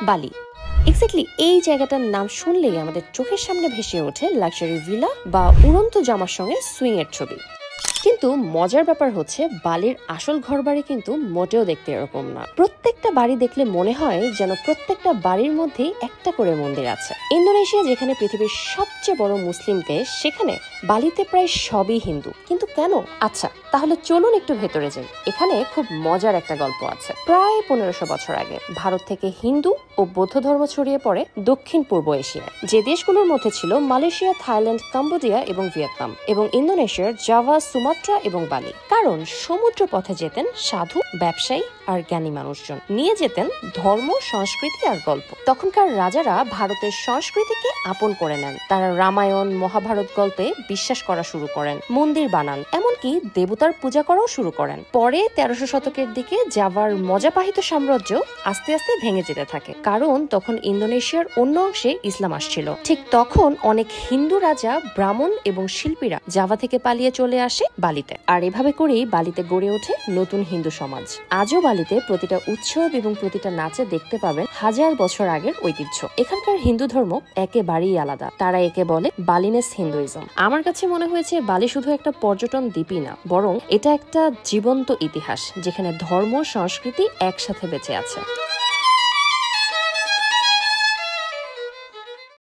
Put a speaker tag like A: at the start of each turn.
A: বালি। এক্স্যাক্টলি এই জায়গাটার নাম শুনলেই আমাদের চোখের সামনে ভেসে ওঠে লাক্সারি ভিলা বা উড়ন্ত জামার সঙ্গে সুইং এর ছবি। কিন্তু মজার ব্যাপার হচ্ছে বালির আসল ঘরবাড়ি কিন্তু মোটেও দেখতে এরকম না। প্রত্যেকটা বাড়ি দেখলে মনে হয় যেন প্রত্যেকটা বাড়ির মধ্যেই একটা করে মন্দির আছে। ইন্দোনেশিয়া যেখানে পৃথিবীর সবচেয়ে বড় মুসলিম দেশ, সেখানে বালিতে প্রায় সবই হিন্দু। কিন্তু কেন? আচ্ছা, তাহলে চলুন একটু ভেতরে যাই। এখানে খুব মজার একটা গল্প আছে। প্রায় 1500 বছর আগে ভারত থেকে হিন্দু ও বৌদ্ধ ধর্ম ছড়িয়ে পড়ে দক্ষিণ পূর্ব এশিয়ায়। যে দেশগুলোর মধ্যে ছিল মালয়েশিয়া, থাইল্যান্ড, কম্বোডিয়া এবং ভিয়েতনাম, এবং ইন্দোনেশিয়ার জাভা, সুমাত্রা এবং বালি। কারণ সমুদ্র পথে যেতেন সাধু, ব্যবসায়ী আর জ্ঞানী মানুষজন, নিয়ে যেতেন ধর্ম, সংস্কৃতি আর গল্প। তখনকার রাজারা ভারতের সংস্কৃতিকে আপন করে নেন। তারা রামায়ণ, মহাভারত গল্পে বিশ্বাস করা শুরু করেন, মন্দির বানান, এমনকি দেবতার পূজা করাও শুরু করেন। পরে 1300 শতকের দিকে জাভার মজাপাহিত সাম্রাজ্য আস্তে আস্তে ভেঙে যেতে থাকে, কারণ তখন ইন্দোনেশিয়ার অন্য অংশে ইসলাম আসছিল। ঠিক তখন অনেক হিন্দু রাজা, ব্রাহ্মণ এবং শিল্পীরা জাভা থেকে পালিয়ে চলে আসে বালিতে। আর এভাবে করেই বালিতে গড়ে ওঠে নতুন হিন্দু সমাজ। আজও বালিতে প্রতিটা উৎসব এবং প্রতিটা নাচে দেখতে পাবেন হাজার বছর আগের ঐতিহ্য। এখানকার হিন্দু ধর্ম একেবারেই আলাদা। তারা একে বলে বালিনেস হিন্দুইজম। আমার কাছে মনে হয়েছে বালি শুধু একটা পর্যটন দ্বীপই না, বরং এটা একটা জীবন্ত ইতিহাস যেখানে ধর্ম, সংস্কৃতি একসাথে বেঁচে আছে।